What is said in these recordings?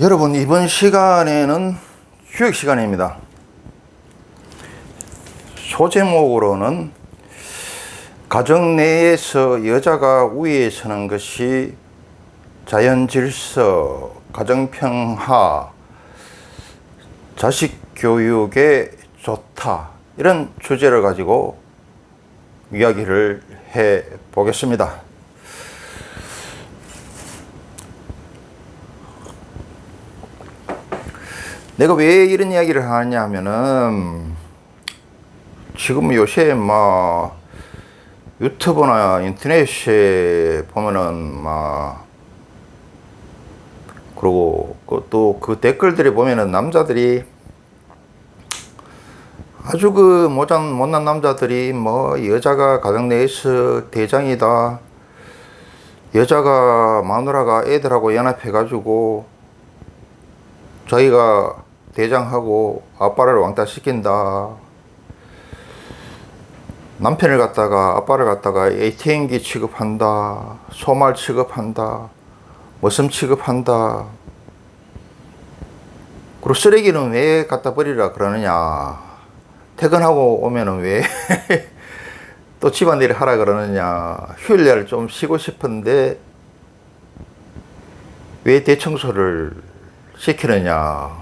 여러분, 이번 시간에는 교육 시간입니다. 소제목으로는 가정 내에서 여자가 우위에 서는 것이 자연질서, 가정평화, 자식 교육에 좋다, 이런 주제를 가지고 이야기를 해 보겠습니다. 내가 왜 이런 이야기를 하냐 하면은, 지금 요새 유튜브나 인터넷에 보면은 그리고 또 그 댓글들이 보면은 남자들이 아주 못난 남자들이 여자가 가정 내에서 대장이다, 여자가 마누라가 애들하고 연합해 가지고 자기가 대장하고 아빠를 왕따 시킨다, 아빠를 갖다가 ATM기 취급한다, 소말 취급한다, 머슴 취급한다, 그리고 쓰레기는 왜 갖다 버리라 그러느냐, 퇴근하고 오면은 왜 또 집안일 하라 그러느냐, 휴일날 좀 쉬고 싶은데 왜 대청소를 시키느냐,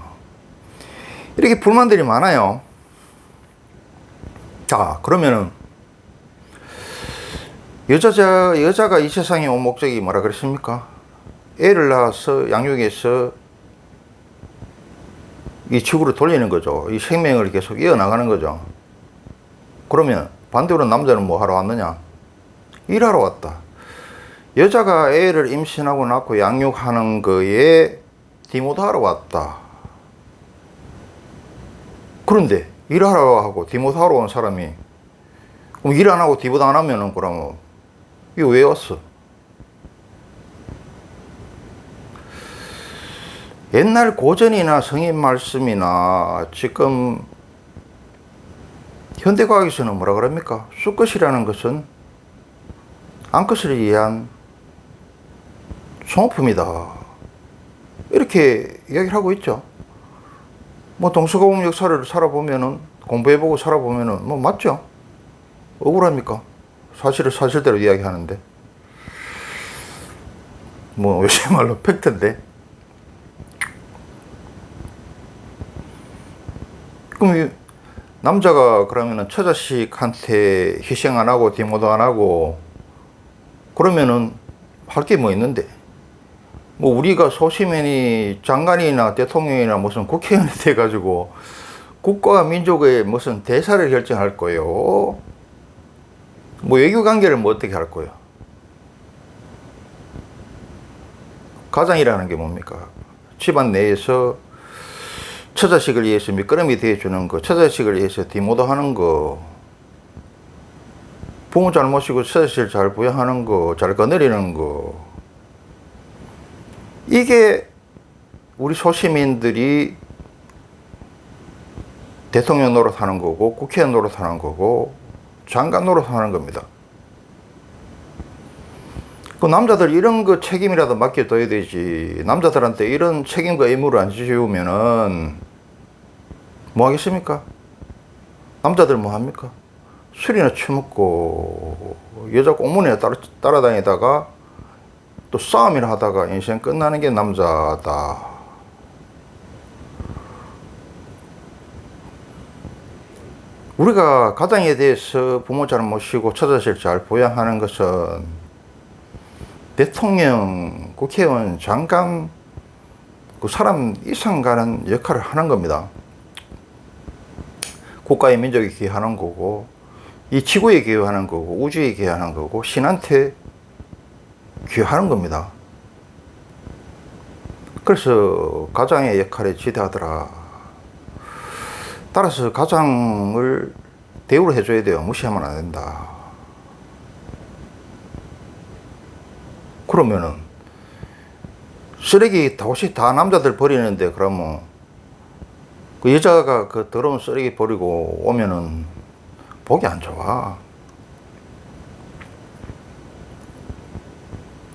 이렇게 불만들이 많아요. 자, 그러면은 여자가 이 세상에 온 목적이 뭐라 그랬습니까? 애를 낳아서 양육해서 이 지구를 돌리는 거죠. 이 생명을 계속 이어나가는 거죠. 그러면 반대로 남자는 뭐 하러 왔느냐? 일하러 왔다. 여자가 애를 임신하고 낳고 양육하는 거에 디모드하러 왔다. 그런데 일하러 하고 디모드하러 온 사람이 그럼 일 안 하고 디모드 안 하면은 그러면 이거 왜 왔어? 옛날 고전이나 성인 말씀이나 지금 현대과학에서는 뭐라 그럽니까? 수컷이라는 것은 암컷을 위한 소모품이다, 이렇게 이야기를 하고 있죠. 동서고금 역사를 살아보면은, 공부해보고 살아보면은 맞죠? 억울합니까? 사실을 사실대로 이야기하는데 요새 말로 팩트인데. 그럼 남자가 그러면은 처자식한테 희생 안 하고 디모드 안 하고 그러면은 할 게 뭐 있는데, 우리가 소시민이 장관이나 대통령이나 무슨 국회의원이 돼가지고 국가와 민족의 무슨 대사를 결정할 거예요? 외교 관계를 어떻게 할 거예요? 가장이라는 게 뭡니까? 집안 내에서 처자식을 위해서 미끄럼이 되어주는 거, 처자식을 위해서 디모드 하는 거, 부모 잘 모시고 처자식을 잘 부양하는 거, 잘 거느리는 거, 이게 우리 소시민들이 대통령 노릇하는 거고, 국회의원 노릇하는 거고, 장관 노릇하는 겁니다. 그 남자들 이런 거 책임이라도 맡겨둬야 되지. 남자들한테 이런 책임과 의무를 안 지우면은 뭐 하겠습니까? 남자들 뭐 합니까? 술이나 처먹고 여자 꽁무니나 따라다니다가 또 싸움이나 하다가 인생 끝나는 게 남자다. 우리가 가장에 대해서 부모 잘 모시고 처자식 잘 부양하는 것은 대통령, 국회의원, 장관, 그 사람 이상 가는 역할을 하는 겁니다. 국가의 민족에 기여하는 거고, 이 지구에 기여하는 거고, 우주에 기여하는 거고, 신한테 기여하는 겁니다. 그래서 가장의 역할에 지대하더라. 따라서 가장을 대우를 해줘야 돼요. 무시하면 안 된다. 그러면은 쓰레기 도시 다 남자들 버리는데, 그러면 그 여자가 그 더러운 쓰레기 버리고 오면은 보기 안 좋아.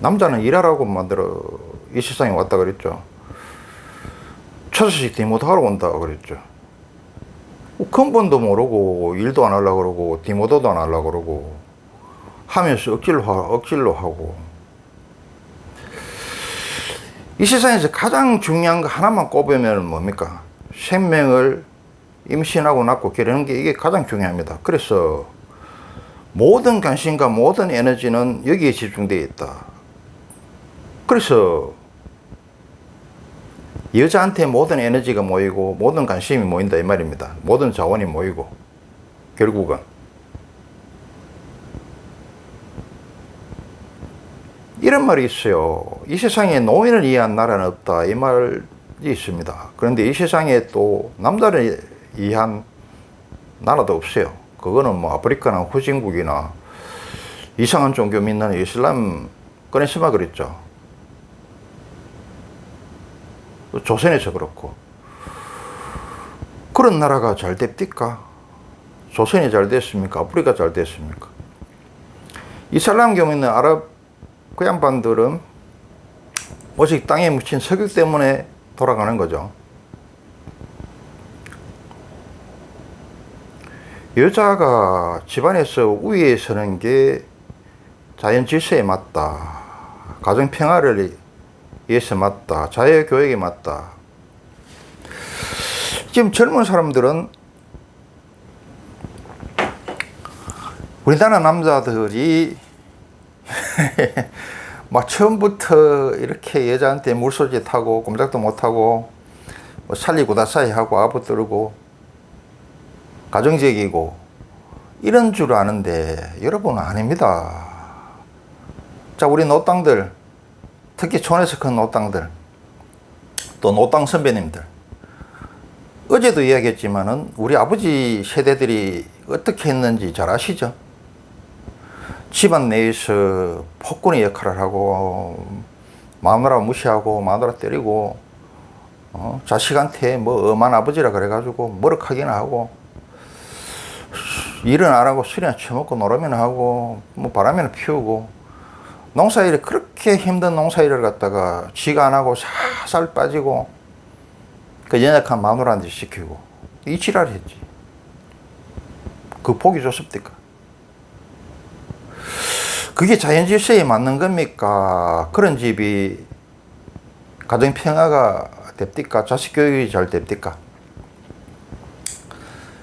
남자는 일하라고 만들어 이 세상에 왔다 그랬죠. 처자식 디모도하러 온다 그랬죠. 근본도 모르고 일도 안 하려고 그러고 디모도도 안 하려고 그러고 하면서 억질로 하고. 이 세상에서 가장 중요한 거 하나만 꼽으면 뭡니까? 생명을 임신하고 낳고 기르는 게 이게 가장 중요합니다. 그래서 모든 관심과 모든 에너지는 여기에 집중되어 있다. 그래서 여자한테 모든 에너지가 모이고 모든 관심이 모인다 이 말입니다. 모든 자원이 모이고 결국은 이런 말이 있어요. 이 세상에 노인을 위한 나라는 없다 이 말이 있습니다. 그런데 이 세상에 또 남자를 위한 나라도 없어요. 그거는 뭐 아프리카나 후진국이나 이상한 종교 믿는 이슬람 꺼내서만 그랬죠. 조선에서 그렇고. 그런 나라가 잘 됩니까? 조선이 잘 됐습니까? 아프리카 잘 됐습니까? 이슬람교 믿는 아랍 그 양반들은 오직 땅에 묻힌 석유 때문에 돌아가는 거죠. 여자가 집안에서 우위에 서는 게 자연 질서에 맞다. 가정 평화를 위해서 맞다. 자유 교육에 맞다. 지금 젊은 사람들은 우리나라 남자들이 막 처음부터 이렇게 여자한테 물소지 타고 꼼짝도 못하고 뭐 살리고 다사이 하고 아부뜨르고 가정적이고 이런 줄 아는데 여러분은 아닙니다. 자, 우리 노땅들, 특히 촌에서 큰 노땅들, 또 노땅 선배님들, 어제도 이야기했지만은 우리 아버지 세대들이 어떻게 했는지 잘 아시죠? 집안 내에서 폭군의 역할을 하고 마누라 무시하고 마누라 때리고 자식한테 뭐 엄한 아버지라 그래가지고 머쓱하기나 하고 일은 안 하고 술이나 처먹고 놀으면 하고 뭐 바람이나 피우고 농사일에 그렇게 힘든 농사일을 갖다가 지가 안 하고 살살 빠지고 그 연약한 마누라한테 시키고 이 지랄 했지. 그 복이 좋습니까? 그게 자연 질서에 맞는 겁니까? 그런 집이 가정 평화가 됩니까? 자식 교육이 잘 됩니까?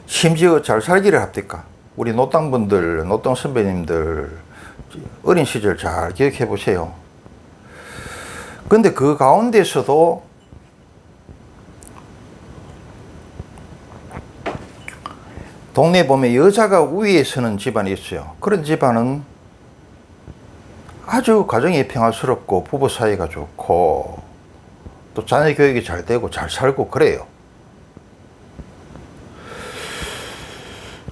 심지어 잘 살기를 합니까? 우리 노땅분들, 노땅 선배님들 어린 시절 잘 기억해 보세요. 근데 그 가운데서도 동네에 보면 여자가 우위에 서는 집안이 있어요. 그런 집안은 아주 가정이 평화스럽고 부부 사이가 좋고 또 자녀 교육이 잘 되고 잘 살고 그래요.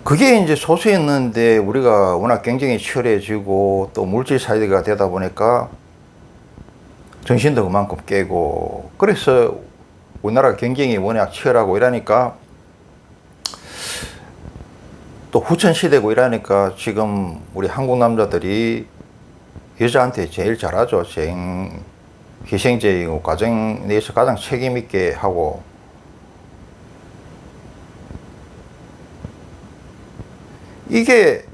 그게 이제 소수였는데 우리가 워낙 경쟁이 치열해지고 또 물질 사회가 되다 보니까 정신도 그만큼 깨고 그래서 우리나라 경쟁이 워낙 치열하고 이러니까 또 후천시대고 이러니까 지금 우리 한국 남자들이 여자한테 제일 잘하죠. 희생제이고 가정 내에서 가장 책임있게 하고 이게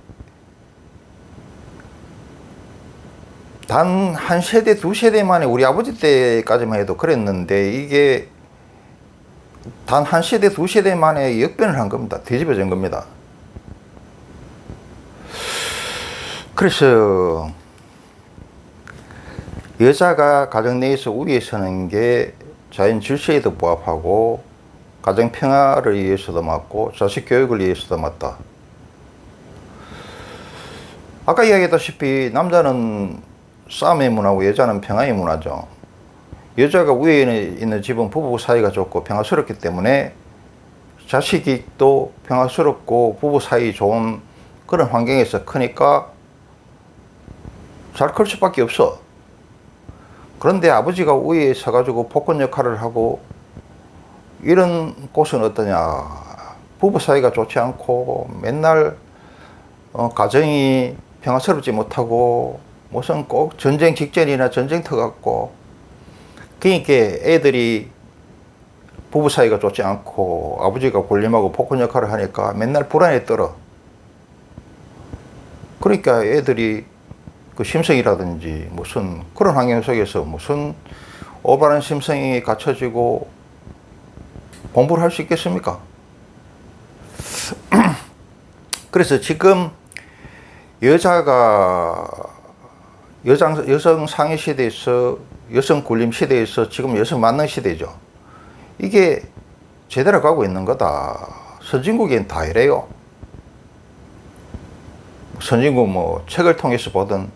단 한 세대 두 세대 만에 우리 아버지 때까지만 해도 그랬는데 이게 단 한 세대 두 세대 만에 역변을 한 겁니다. 뒤집어진 겁니다. 그래서 여자가 가정 내에서 우위에 서는 게 자연 질서에도 부합하고 가정 평화를 위해서도 맞고 자식 교육을 위해서도 맞다. 아까 이야기했다시피 남자는 싸움의 문화고 여자는 평화의 문화죠. 여자가 위에 있는 집은 부부 사이가 좋고 평화스럽기 때문에 자식이 또 평화스럽고 부부 사이 좋은 그런 환경에서 크니까 잘 클 수밖에 없어. 그런데 아버지가 위에 서가지고 폭군 역할을 하고 이런 곳은 어떠냐. 부부 사이가 좋지 않고 맨날 가정이 평화스럽지 못하고 무슨 꼭 전쟁 직전이나 전쟁터 같고 그러니까 애들이 부부 사이가 좋지 않고 아버지가 군림하고 폭군 역할을 하니까 맨날 불안에 떨어. 그러니까 애들이 그 심성이라든지 무슨 그런 환경 속에서 무슨 올바른 심성이 갖춰지고 공부를 할 수 있겠습니까? 그래서 지금 여자가 여성 상위 시대에서 여성 군림 시대에서 지금 여성 만능 시대죠. 이게 제대로 가고 있는 거다. 선진국엔 다 이래요. 선진국 뭐 책을 통해서 보든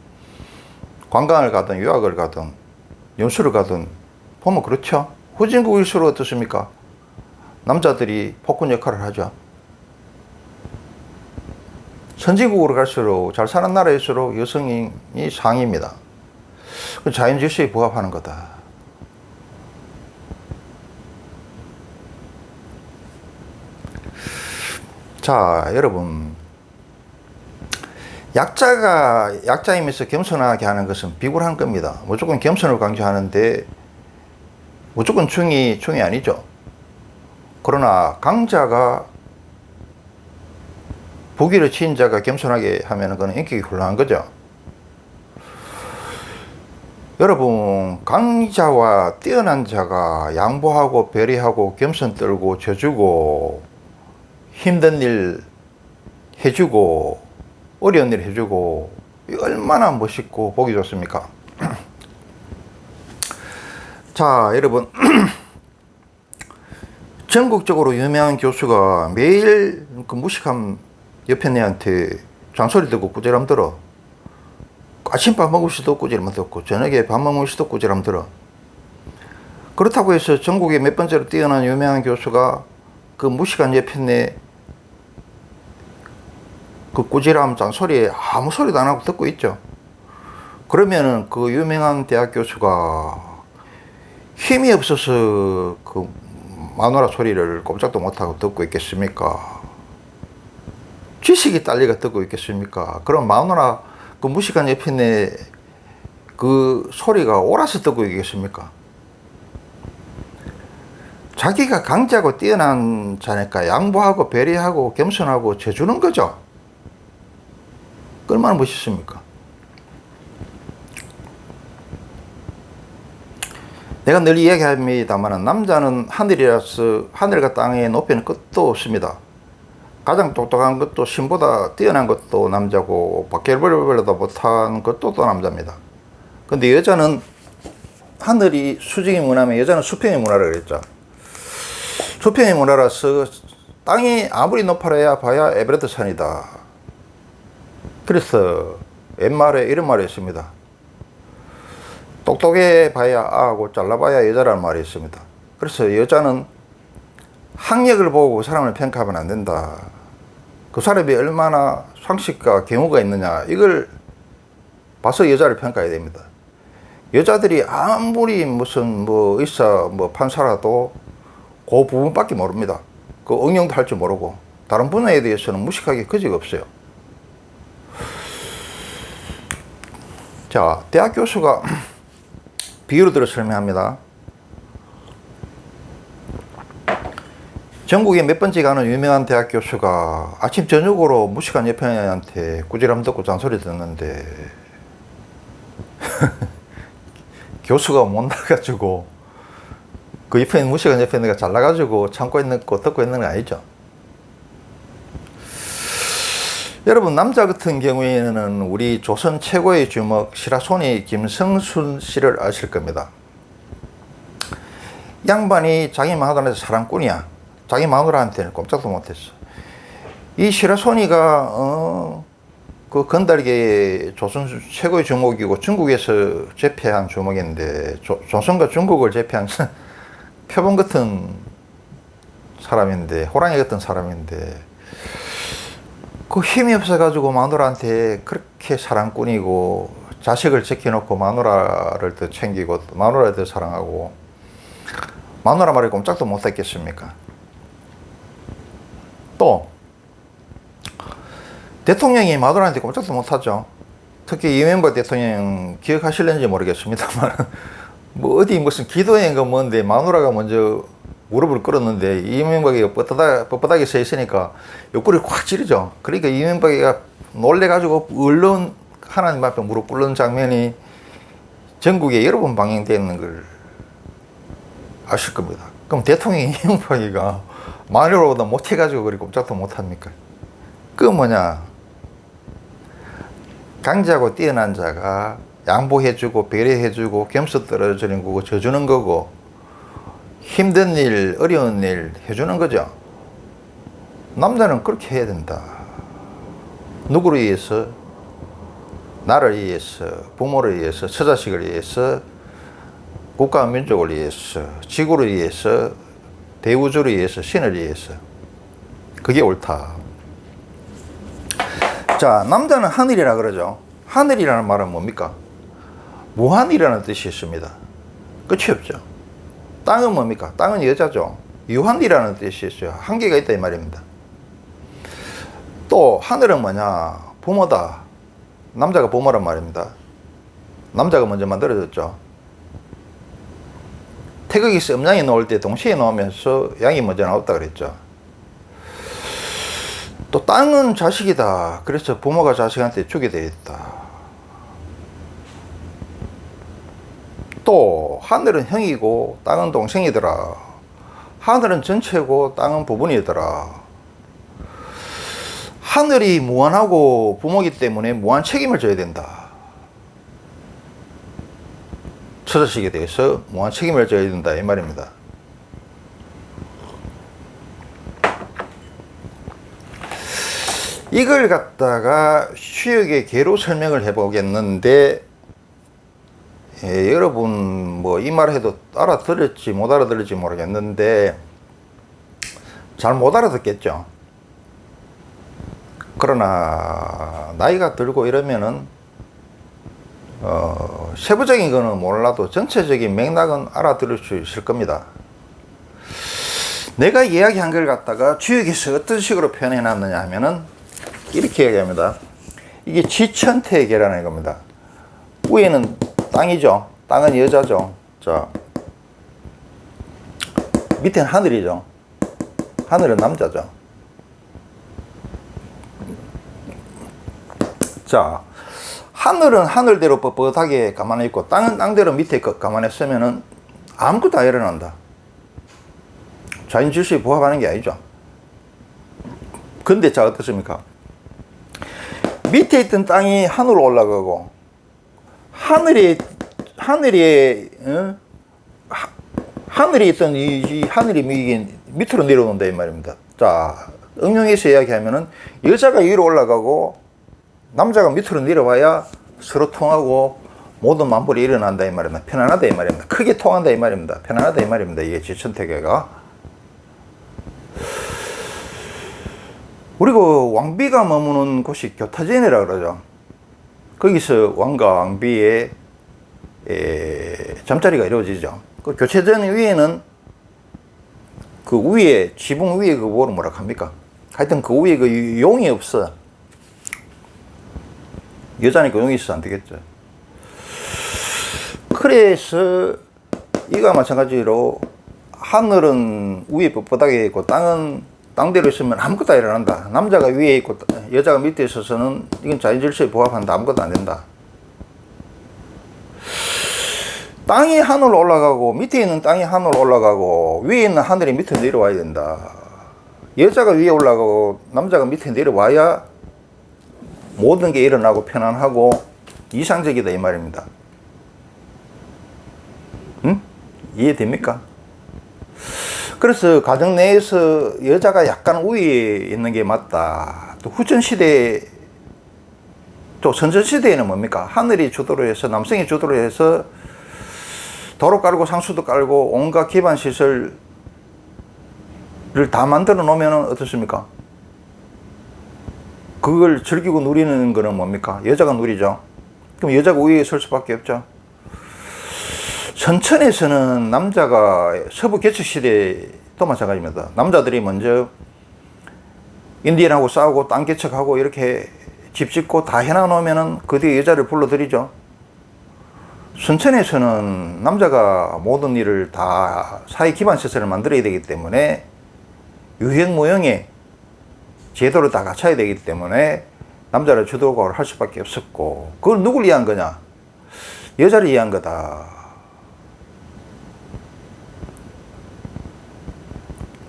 관광을 가든 유학을 가든 연수를 가든 보면 그렇죠. 후진국일수록 어떻습니까? 남자들이 폭군 역할을 하죠. 선진국으로 갈수록 잘 사는 나라일수록 여성이 상위입니다. 자연 질서에 부합하는 거다. 자, 여러분, 약자가 약자이면서 겸손하게 하는 것은 비굴한 겁니다. 무조건 겸손을 강조하는데 무조건 중이 아니죠. 그러나 강자가 부귀를 지은 자가 겸손하게 하면 그건 인격이 훌륭한 거죠. 여러분, 강자와 뛰어난 자가 양보하고 배려하고 겸손 떨고 져주고 힘든 일 해주고 어려운 일 해주고 얼마나 멋있고 보기 좋습니까? 자, 여러분, 전국적으로 유명한 교수가 매일 그 무식한 옆에 애한테 잔소리 듣고 꾸지람 들어. 아침밥 먹을 수도 꾸지람 듣고 저녁에 밥 먹을 수도 꾸지람 들어. 그렇다고 해서 전국에 몇 번째로 뛰어난 유명한 교수가 그 무식한 옆에 애 그 꾸지람 잔소리에 아무 소리도 안 하고 듣고 있죠. 그러면은 그 유명한 대학 교수가 힘이 없어서 그 마누라 소리를 꼼짝도 못하고 듣고 있겠습니까? 지식이 딸리가 듣고 있겠습니까? 그럼 마누라 그 무식한 옆에 그 소리가 옳아서 듣고 있겠습니까? 자기가 강자고 뛰어난 자니까 양보하고 배려하고 겸손하고 져주는 거죠. 얼마나 멋있습니까? 내가 늘 이야기합니다만 남자는 하늘이라서 하늘과 땅의 높이는 끝도 없습니다. 가장 똑똑한 것도 신보다 뛰어난 것도 남자고 바퀴벌레보다 못한 것도 또 남자입니다. 근데 여자는 하늘이 수직의 문화면 여자는 수평의 문화라고 그랬죠. 수평의 문화라서 땅이 아무리 높아야 봐야 에베레스트 산이다. 그래서 옛말에 이런 말이 있습니다. 똑똑해 봐야 아하고 잘나봐야 여자라는 말이 있습니다. 그래서 여자는 학력을 보고 사람을 평가하면 안 된다. 그 사람이 얼마나 상식과 경우가 있느냐 이걸 봐서 여자를 평가해야 됩니다. 여자들이 아무리 무슨 뭐 의사 뭐 판사라도 그 부분밖에 모릅니다. 그 응용도 할 줄 모르고 다른 분야에 대해서는 무식하게 거지가 없어요. 자, 대학 교수가 비유로 들어 설명합니다. 전국에 몇 번째 가는 유명한 대학 교수가 아침 저녁으로 무식한 옆에한테 꾸지람 듣고 잔소리 듣는데 교수가 못 나가지고 그 옆에 있는 무식한 옆에 있는 가 잘나가지고 참고 있는 거 듣고 있는 거 아니죠. 여러분, 남자 같은 경우에는 우리 조선 최고의 주먹 시라소니 김성순 씨를 아실 겁니다. 양반이 자기 마누라한테 사랑꾼이야. 자기 마누라한테는 꼼짝도 못했어. 이 시라소니가 그 건달계의 조선 최고의 주목이고 중국에서 제패한 주목인데 조선과 중국을 제패한 표범 같은 사람인데 호랑이 같은 사람인데 그 힘이 없어가지고 마누라한테 그렇게 사랑꾼이고 자식을 지켜놓고 마누라를 더 챙기고 마누라를 더 사랑하고 마누라 말에 꼼짝도 못했겠습니까? 또 대통령이 마누라한테 꼼짝도 못하죠. 특히 이명박 대통령 기억하실는지 모르겠습니다만 뭐 어디 무슨 기도회인가 뭔데 마누라가 먼저 무릎을 꿇었는데 이명박이 뻣뻣하게 서 있으니까 옆구리를 콱 찌르죠. 그러니까 이명박이가 놀래가지고 얼른 하나님 앞에 무릎 꿇는 장면이 전국에 여러 번 방영되는 걸 아실 겁니다. 그럼 대통령이 이명박이가 마누라보다 못해가지고 그리 꼼짝도 못합니까? 그 뭐냐, 강자고 뛰어난 자가 양보해주고 배려해주고 겸손 떨어지는 거고 져주는 거고 힘든 일 어려운 일 해주는 거죠. 남자는 그렇게 해야 된다. 누구를 위해서? 나를 위해서, 부모를 위해서, 처자식을 위해서, 국가와 민족을 위해서, 지구를 위해서, 대우주를 위해서, 신을 위해서. 그게 옳다. 자, 남자는 하늘이라 그러죠. 하늘이라는 말은 뭡니까? 무한이라는 뜻이 있습니다. 끝이 없죠. 땅은 뭡니까? 땅은 여자죠. 유한이라는 뜻이 있어요. 한계가 있다 이 말입니다. 또 하늘은 뭐냐? 부모다. 남자가 부모란 말입니다. 남자가 먼저 만들어졌죠. 태극이 염량이 나올 때 동시에 나오면서 양이 먼저 나왔다 그랬죠. 또 땅은 자식이다. 그래서 부모가 자식한테 주게 되어 있다. 또 하늘은 형이고 땅은 동생이더라. 하늘은 전체고 땅은 부분이더라. 하늘이 무한하고 부모이기 때문에 무한 책임을 져야 된다. 처자식에 대해서 무한 책임을 져야 된다 이 말입니다. 이걸 갖다가 쉬우게 개로 설명을 해 보겠는데, 여러분 뭐 이 말 해도 알아들을지 못 알아들을지 모르겠는데 잘 못 알아듣겠죠. 그러나 나이가 들고 이러면은 세부적인 거는 몰라도 전체적인 맥락은 알아들을 수 있을 겁니다. 내가 이야기한 걸 갖다가 주역에서 어떤 식으로 표현해 놨느냐 하면은 이렇게 얘기합니다. 이게 지천태계라는 겁니다. 위에는 땅이죠. 땅은 여자죠. 자, 밑에는 하늘이죠. 하늘은 남자죠. 자, 하늘은 하늘대로 뻣뻣하게 가만히 있고 땅은 땅대로 밑에 가만히 있으면은 아무것도 안 일어난다. 자연 질서에 부합하는 게 아니죠. 근데 자, 어떻습니까? 밑에 있던 땅이 하늘로 올라가고 하늘에 있던 이 하늘이 이게 밑으로 내려온다 이 말입니다. 자, 응용해서 이야기하면은 여자가 위로 올라가고 남자가 밑으로 내려와야 서로 통하고 모든 만물이 일어난다 이 말입니다. 편안하다 이 말입니다. 크게 통한다 이 말입니다. 편안하다 이 말입니다. 이게 지천태계가. 그리고 왕비가 머무는 곳이 교타전이라 그러죠. 거기서 왕과 왕비의 잠자리가 이루어지죠. 그 교체전 위에는 그 위에 지붕 위에 그 뭐라 합니까? 하여튼 그 위에 그 용이 없어. 여자니까 용이 있어 안 되겠죠. 그래서 이가 마찬가지로 하늘은 위에 뻣뻣하게 있고 땅은 땅대로 있으면 아무것도 안 일어난다. 남자가 위에 있고 여자가 밑에 있어서는 이건 자연질서에 부합한다. 아무것도 안 된다. 땅이 하늘로 올라가고 밑에 있는 땅이 하늘로 올라가고 위에 있는 하늘이 밑에 내려와야 된다. 여자가 위에 올라가고 남자가 밑에 내려와야 모든 게 일어나고 편안하고 이상적이다 이 말입니다. 응? 이해됩니까? 그래서 가정 내에서 여자가 약간 위에 있는 게 맞다. 또 후전시대, 또 선전시대에는 뭡니까? 하늘이 주도로 해서 남성이 주도로 해서 도로 깔고 상수도 깔고 온갖 기반 시설을 다 만들어 놓으면 어떻습니까? 그걸 즐기고 누리는 거는 뭡니까? 여자가 누리죠. 그럼 여자가 위에 설 수밖에 없죠. 선천에서는 남자가 서부 개척시대도 마찬가지입니다. 남자들이 먼저 인디언하고 싸우고 땅 개척하고 이렇게 집 짓고 다 해놔 놓으면은 그 뒤에 여자를 불러들이죠. 순천에서는 남자가 모든 일을 다 사회 기반 시설을 만들어야 되기 때문에 유형무형의 제도를 다 갖춰야 되기 때문에 남자를 주도를 할 수밖에 없었고, 그걸 누굴 위한 거냐? 여자를 위한 거다.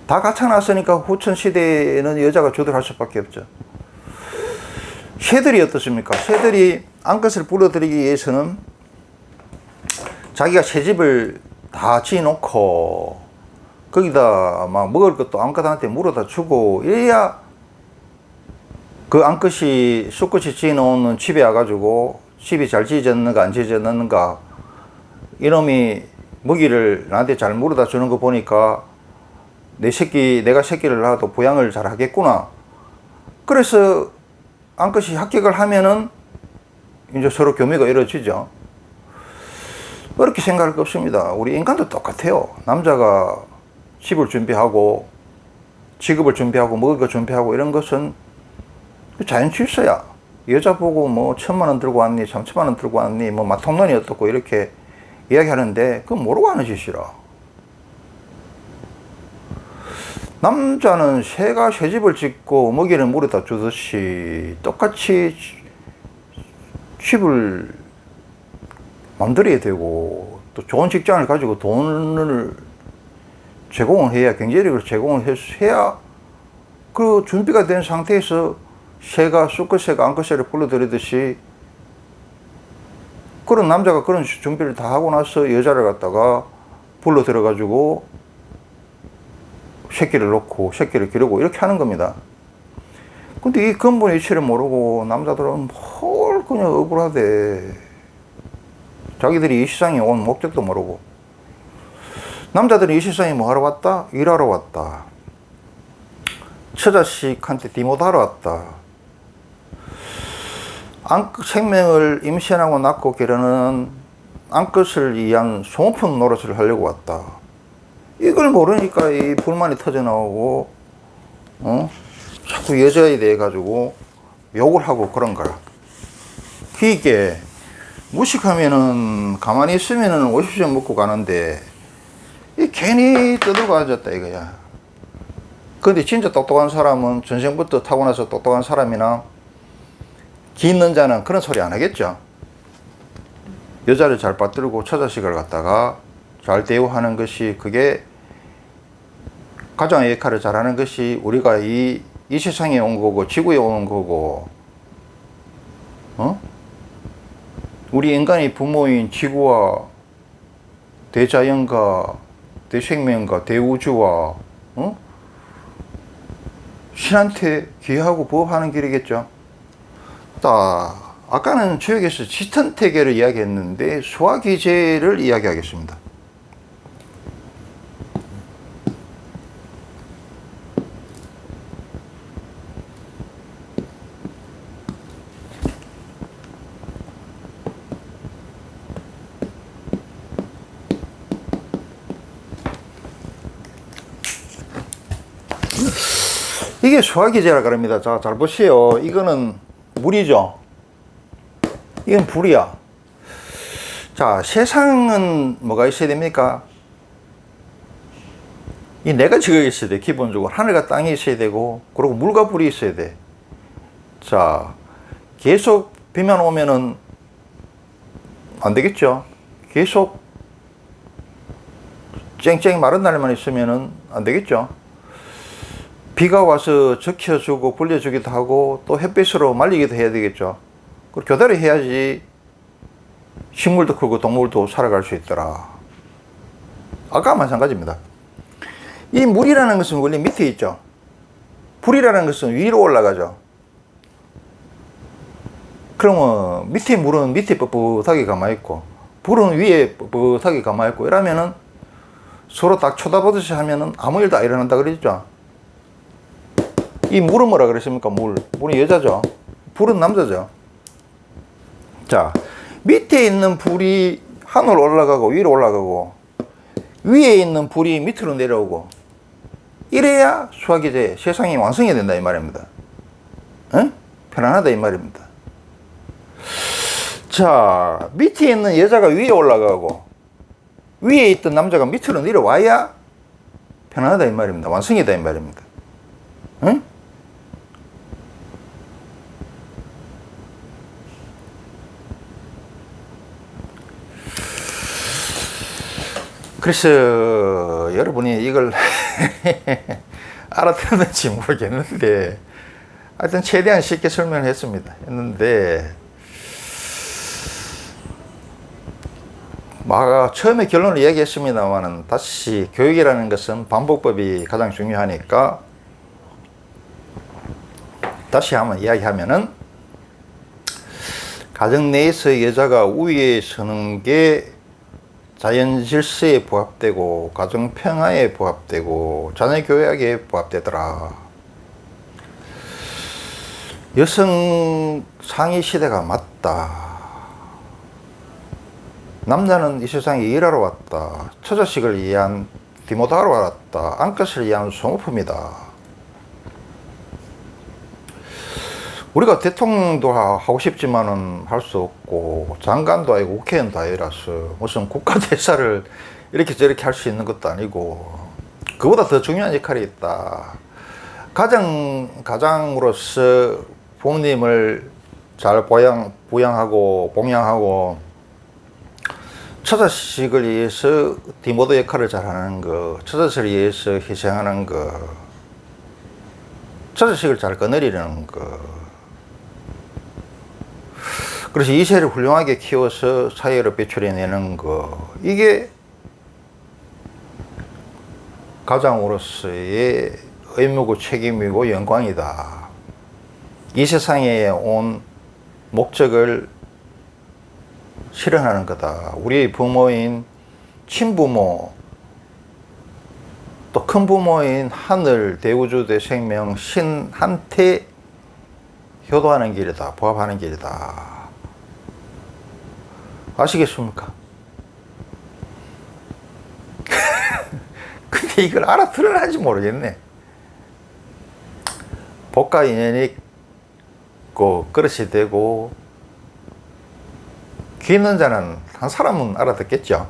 다 갖춰놨으니까 후천 시대에는 여자가 주도를 할 수밖에 없죠. 새들이 어떻습니까? 새들이 암컷을 불러들이기 위해서는 자기가 새집을 다 지어놓고 거기다 막 먹을 것도 암컷한테 물어다 주고 이래야 그 암컷이 수컷이 지어놓은 집에 와가지고 집이 잘 지어졌는가 안 지어졌는가, 이놈이 먹이를 나한테 잘 물어다 주는 거 보니까 내가 새끼를 낳아도 부양을 잘 하겠구나. 그래서 암컷이 합격을 하면은 이제 서로 교미가 이루어지죠. 어렵게 생각할 거 없습니다. 우리 인간도 똑같아요. 남자가 집을 준비하고 직업을 준비하고 먹을 거 준비하고 이런 것은 자연 질서야. 여자 보고 뭐 1,000,000원 들고 왔니, 3,000,000원 들고 왔니, 뭐 마통론이 어떻고 이렇게 이야기하는데 그건 모르고 하는 짓이라. 남자는 새가 새집을 짓고 먹이를 물에다 주듯이 똑같이 집을 만들어야 되고, 또 좋은 직장을 가지고 돈을 제공을 해야, 경제력을 제공을 해야 그 준비가 된 상태에서 새가 수컷새가 암컷새를 불러들이듯이, 그런 남자가 그런 준비를 다 하고 나서 여자를 갖다가 불러들여 가지고 새끼를 놓고 새끼를 기르고 이렇게 하는 겁니다. 근데 이 근본의 이치를 모르고 남자들은 뭘 그냥 억울하대. 자기들이 이 세상에 온 목적도 모르고. 남자들이 이 세상에 뭐 하러 왔다? 일하러 왔다. 처자식한테 디모하러 왔다. 생명을 임신하고 낳고 기르는 암컷을 위한 소모품 노릇을 하려고 왔다. 이걸 모르니까 이 불만이 터져 나오고, 자꾸 여자에 대해 가지고 욕을 하고 그런 거야. 이게 무식하면은 가만히 있으면은 50점 먹고 가는데 이 괜히 떠들고 앉았다 이거야. 근데 진짜 똑똑한 사람은 전생부터 타고나서 똑똑한 사람이나 기 있는 자는 그런 소리 안 하겠죠. 여자를 잘 받들고 처자식을 갖다가 잘 대우하는 것이, 그게 가장의 역할을 잘하는 것이 우리가 이 세상에 온 거고 지구에 온 거고, 우리 인간의 부모인 지구와 대자연과 대생명과 대우주와 신한테 기여하고 부업하는 길이겠죠. 아까는 주역에서 지턴태계를 이야기했는데 소화기제를 이야기하겠습니다. 이게 소화기제라 그럽니다. 자, 잘 보세요. 이거는 물이죠. 이건 불이야. 자, 세상은 뭐가 있어야 됩니까? 이 네 가지가 있어야 돼. 기본적으로 하늘과 땅이 있어야 되고, 그리고 물과 불이 있어야 돼. 자, 계속 비만 오면은 안 되겠죠. 계속 쨍쨍 마른 날만 있으면은 안 되겠죠. 비가 와서 적혀주고 불려주기도 하고 또 햇빛으로 말리기도 해야 되겠죠. 그리고 교대로 해야지 식물도 크고 동물도 살아갈 수 있더라. 아까 마찬가지입니다. 이 물이라는 것은 원래 밑에 있죠. 불이라는 것은 위로 올라가죠. 그러면 밑에 물은 밑에 뻣뻣하게 가만있고 불은 위에 뻣뻣하게 가만있고 이러면은 서로 딱 쳐다보듯이 하면은 아무 일도 안 일어난다 그랬죠. 이 물은 뭐라 그랬습니까? 물은 여자죠. 불은 남자죠. 자, 밑에 있는 불이 하늘로 올라가고 위로 올라가고 위에 있는 불이 밑으로 내려오고 이래야 수학이제 세상이 완성이 된다 이 말입니다. 편안하다 이 말입니다. 자, 밑에 있는 여자가 위에 올라가고 위에 있던 남자가 밑으로 내려와야 편안하다 이 말입니다. 완성이다 이 말입니다. 응? 그래서 여러분이 이걸 알아듣는지 모르겠는데 하여튼 최대한 쉽게 설명했습니다. 했는데 처음에 결론을 얘기했습니다만 다시 교육이라는 것은 반복법이 가장 중요하니까 다시 한번 이야기하면은 가정 내에서 여자가 우위에 서는 게 자연 질서에 부합되고 가정 평화에 부합되고 자녀 교육에 부합되더라. 여성 상위 시대가 맞다. 남자는 이 세상에 일하러 왔다. 처자식을 위한 디모도하러 왔다. 안것을 위한 소모품이다. 우리가 대통령도 하고 싶지만은 할 수 없고 장관도 아니고 국회의원도 아니라서 무슨 국가 대사를 이렇게 저렇게 할 수 있는 것도 아니고 그보다 더 중요한 역할이 있다. 가장으로서 부모님을 잘 부양하고 봉양하고 처자식을 위해서 디모도 역할을 잘하는 거, 처자식을 위해서 희생하는 거, 처자식을 잘 거느리는 거. 그래서 이세를 훌륭하게 키워서 사회로 배출해내는 거. 이게 가장으로서의 의무고 책임이고 영광이다. 이 세상에 온 목적을 실현하는 거다. 우리의 부모인 친부모, 또 큰 부모인 하늘, 대우주, 대생명, 신한테 효도하는 길이다. 부합하는 길이다. 아시겠습니까? 근데 이걸 알아들으는지 모르겠네. 복과 인연이 있고 그릇이 되고 귀 있는 자는 한 사람은 알아듣겠죠.